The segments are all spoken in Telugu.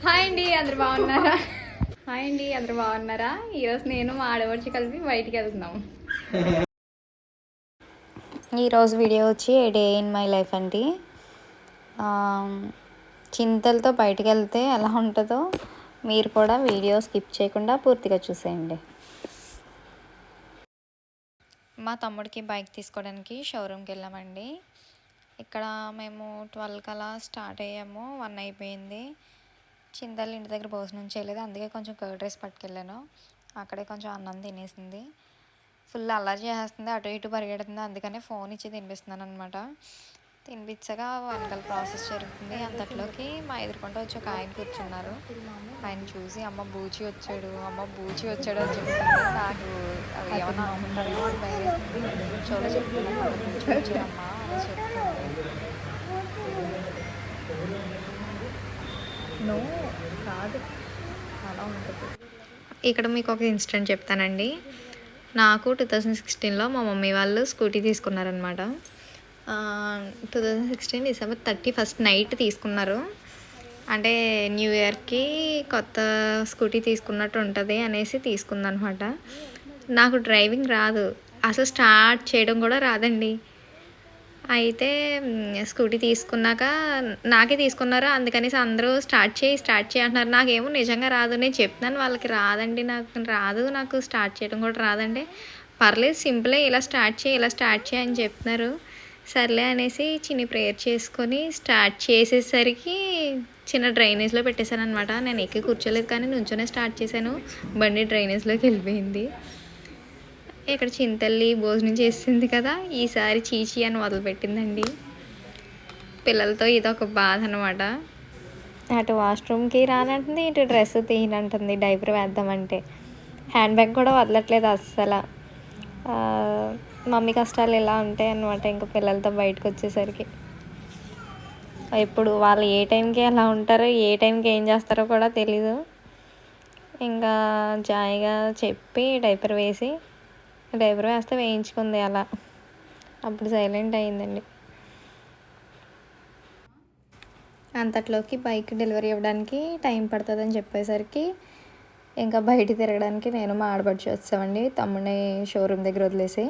హాయ్ అండి, అందరు బాగున్నారా? హాయ్ అండి, అందరు బాగున్నారా? ఈరోజు నేను మా ఆడపడుచు కలిపి బయటికి వెళ్తున్నాము. ఈరోజు వీడియో వచ్చి ఏ డే ఇన్ మై లైఫ్ అండి. చింతలతో బయటికి వెళ్తే ఎలా ఉంటుందో మీరు కూడా వీడియో స్కిప్ చేయకుండా పూర్తిగా చూసేయండి. మా తమ్ముడికి బైక్ తీసుకోవడానికి షోరూమ్కి వెళ్ళామండి. ఇక్కడ మేము 12 కలా స్టార్ట్ అయ్యాము. 1 అయిపోయింది. చింతలు ఇంటి దగ్గర భోజనం చేయలేదు, అందుకే కొంచెం కర్డ్ రైస్ పట్టుకెళ్ళాను. అక్కడే కొంచెం అన్నం తినేసింది. ఫుల్ అల్లరి చేసేస్తుంది, అటు ఇటు పరిగెడుతుంది. అందుకనే ఫోన్ ఇచ్చి తినిపిస్తున్నాను అనమాట. తినిపించగా వెనకాల ప్రాసెస్ జరుగుతుంది. అంతట్లోకి మా ఎదురుకుంటూ వచ్చి ఒక ఆయన కూర్చున్నారు. ఆయన చూసి అమ్మ బూచి వచ్చాడు అని చెప్తుంది. నాకు అవి ఏమన్నా అనుకుంటారేమో అని భయం వేస్తుంది. షోలో చెప్తున్నాను బూచి వచ్చాడమ్మా అని చెప్తుంది. ఇక్కడ మీకు ఒక ఇన్సిడెంట్ చెప్తానండి. నాకు 2016లో మా మమ్మీ వాళ్ళు స్కూటీ తీసుకున్నారనమాట. 2016 డిసెంబర్ 31 నైట్ తీసుకున్నారు. అంటే న్యూ ఇయర్కి కొత్త స్కూటీ తీసుకున్నట్టు ఉంటుంది అనేసి తీసుకుందనమాట. నాకు డ్రైవింగ్ రాదు, అసలు స్టార్ట్ చేయడం కూడా రాదండి. అయితే స్కూటీ తీసుకున్నాక నాకే తీసుకున్నారు. అందుకనేసి అందరూ స్టార్ట్ చేయి అంటున్నారు. నాకేమో నిజంగా రాదు. నేను చెప్తున్నాను వాళ్ళకి, రాదండి నాకు రాదు, నాకు స్టార్ట్ చేయడం కూడా రాదండి. పర్లేదు సింపులే, ఇలా స్టార్ట్ చేయి అని చెప్తున్నారు. సర్లే అనేసి చిన్ని ప్రేయర్ చేసుకొని స్టార్ట్ చేసేసరికి చిన్న డ్రైనేజ్లో పెట్టేశాను అనమాట. నేను ఎక్కి కూర్చోలేదు, కానీ నుంచోనే స్టార్ట్ చేశాను. బండి డ్రైనేజ్లోకి వెళ్ళిపోయింది. ఇక్కడ చింతల్లి భోజనం చేసింది కదా, ఈసారి చీచి అని మొదలుపెట్టిందండి. పిల్లలతో ఇదొక బాధ అనమాట. అటు వాష్రూమ్కి రానంటుంది, ఇటు డ్రెస్ తీయనంటుంది డైపర్ వేద్దామంటే. హ్యాండ్ బ్యాగ్ కూడా వదలట్లేదు అస్సలు. మమ్మీ కష్టాలు ఇలా ఉంటాయి అన్నమాట. ఇంకా పిల్లలతో బయటకు వచ్చేసరికి ఇప్పుడు వాళ్ళు ఏ టైంకి ఎలా ఉంటారో, ఏ టైంకి ఏం చేస్తారో కూడా తెలీదు. ఇంకా జాయిగా చెప్పి డైపర్ వేస్తే వేయించుకుంది అలా. అప్పుడు సైలెంట్ అయిందండి. అంతట్లోకి బైక్ డెలివరీ ఇవ్వడానికి టైం పడుతుందని చెప్పేసరికి ఇంకా బయట తిరగడానికి నేను మా ఆడపడుచు వచ్చామండి. తమ్ముడిని షోరూమ్ దగ్గర వదిలేసి.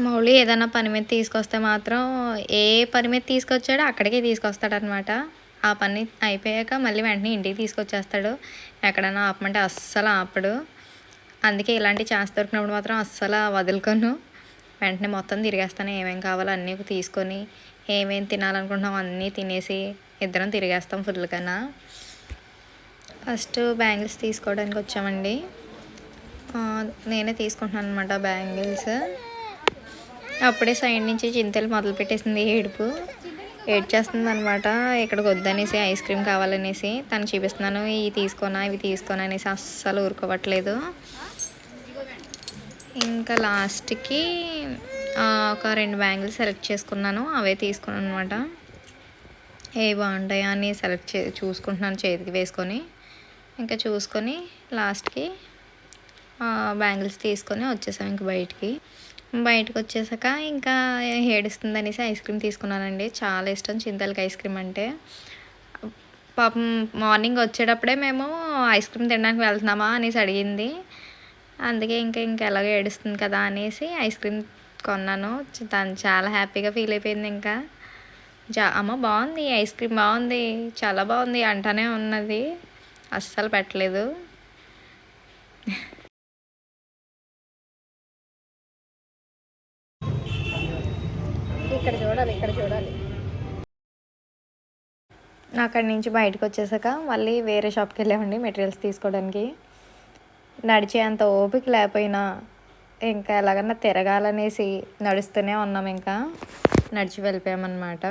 మౌళి ఏదైనా పని మీద తీసుకొస్తే మాత్రం ఏ పని మీద తీసుకొచ్చాడో అక్కడికే తీసుకొస్తాడనమాట. ఆ పని అయిపోయాక మళ్ళీ వెంటనే ఇంటికి తీసుకొచ్చేస్తాడు. ఎక్కడైనా ఆపమంటే అస్సలు ఆపడు. అందుకే ఇలాంటి ఛాన్స్ దొరికినప్పుడు మాత్రం అస్సలు వదులుకోను. వెంటనే మొత్తం తిరిగేస్తాను. ఏమేమి కావాలో అన్నీ తీసుకొని, ఏమేమి తినాలనుకుంటున్నాం అన్నీ తినేసి ఇద్దరం తిరిగేస్తాం ఫుల్గా. ఫస్ట్ బ్యాంగిల్స్ తీసుకోవడానికి వచ్చామండి. నేనే తీసుకుంటున్నాను అనమాట బ్యాంగిల్స్. అప్పుడే సైడ్ నుంచి చింతలు మొదలు పెట్టేసింది ఏడ్చేస్తుంది అనమాట. ఇక్కడికి వద్దనేసి ఐస్ క్రీమ్ కావాలనేసి తను చూపిస్తున్నాను, ఇవి తీసుకోనా అనేసి అస్సలు ఊరుకోవట్లేదు. ఇంకా లాస్ట్కి ఒక 2 బ్యాంగిల్స్ సెలెక్ట్ చేసుకున్నాను. అవే తీసుకున్నాను అనమాట. ఏ బాగుంటాయా అని చూసుకుంటున్నాను చేతికి వేసుకొని. ఇంకా చూసుకొని లాస్ట్కి బ్యాంగిల్స్ తీసుకొని వచ్చేసాం. ఇంక బయటకు వచ్చేసాక ఇంకా ఏడుస్తుంది అనేసి ఐస్ క్రీమ్ తీసుకున్నానండి. చాలా ఇష్టం చింతలకి ఐస్ క్రీమ్ అంటే. పాపం మార్నింగ్ వచ్చేటప్పుడే మేము ఐస్ క్రీమ్ తినడానికి వెళ్తున్నామా అనేసి అడిగింది. అందుకే ఇంకా ఎలాగో ఏడుస్తుంది కదా అనేసి ఐస్ క్రీమ్ కొన్నాను. తను చాలా హ్యాపీగా ఫీల్ అయిపోయింది. ఇంకా అమ్మ బాగుంది, ఐస్ క్రీమ్ బాగుంది, చాలా బాగుంది అంటానే ఉన్నది. అస్సలు పెట్టలేదు. ఇక్కడ చూడాలి. అక్కడి నుంచి బయటకు వచ్చేసాక మళ్ళీ వేరే షాప్కి వెళ్ళామండి మెటీరియల్స్ తీసుకోవడానికి. నడిచే అంత ఓపిక లేకపోయినా ఇంకా ఎలాగన్నా తిరగాలనేసి నడుస్తూనే ఉన్నాం. ఇంకా నడిచి వెళ్ళిపోయామన్నమాట.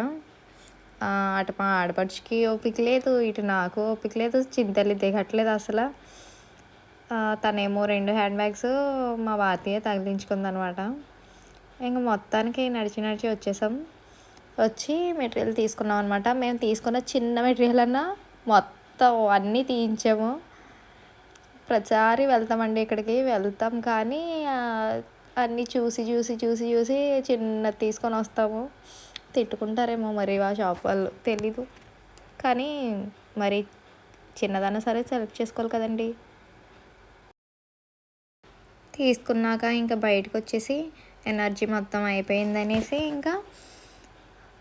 అటు మా ఆడపడుచుకి ఓపిక లేదు, ఇటు నాకు ఓపిక లేదు. చింతలు దిగట్లేదు అసలు. తనేమో 2 హ్యాండ్ బ్యాగ్స్ మా వాతియే తగిలించుకుందనమాట. ఇంకా మొత్తానికి నడిచి వచ్చేసాం. వచ్చి మెటీరియల్ తీసుకున్నాం అనమాట. మేము తీసుకున్న చిన్న మెటీరియల్ అన్నా మొత్తం అన్నీ తీయించాము. ప్రతిసారి వెళ్తామండి, ఇక్కడికి వెళ్తాం కానీ అన్నీ చూసి చిన్నది తీసుకొని వస్తాము. తిట్టుకుంటారేమో మరి ఆ షాప్ వాళ్ళు, తెలీదు. కానీ మరి చిన్నదన్నా సరే సెలెక్ట్ చేసుకోవాలి కదండి. తీసుకున్నాక ఇంకా బయటకు వచ్చేసి ఎనర్జీ మొత్తం అయిపోయిందనేసి ఇంకా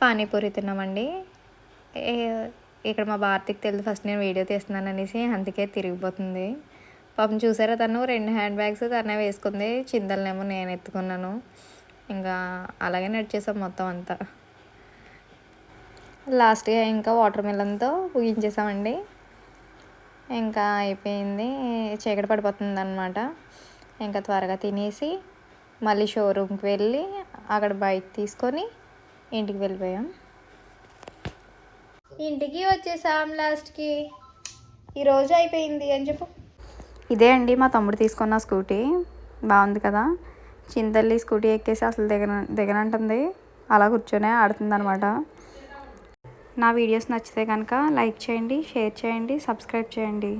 పానీపూరి తిన్నామండి. ఇక్కడ మా భారతికి తెలియదు ఫస్ట్ నేను వీడియో తీస్తున్నాను అనేసి, అందుకే తిరిగిపోతుంది. పాపం చూసారా, తను 2 హ్యాండ్ బ్యాగ్స్ తనే వేసుకుంది, చిందలనేమో నేను ఎత్తుకున్నాను. ఇంకా అలాగే నడిచేసాం మొత్తం అంతా. లాస్ట్గా ఇంకా వాటర్ మిలన్తో ముగించేసామండి. ఇంకా అయిపోయింది, చీకటి పడిపోతుంది అనమాట. ఇంకా త్వరగా తినేసి మళ్ళీ షోరూమ్కి వెళ్ళి అక్కడ బైక్ తీసుకొని ఇంటికి వెళ్ళిపోయాం. ఇంటికి వచ్చేసాం లాస్ట్కి. ఈరోజు అయిపోయింది అని చెప్పు. ఇదే అండి మా తమ్ముడు తీసుకున్న స్కూటీ, బాగుంది కదా. చింతల్లి స్కూటీ ఎక్కేసి అసలు దిగనంటుంది, అలా కూర్చొనే ఆడుతుంది అనమాట. నా వీడియోస్ నచ్చితే కనుక లైక్ చేయండి, షేర్ చేయండి, సబ్స్క్రైబ్ చేయండి.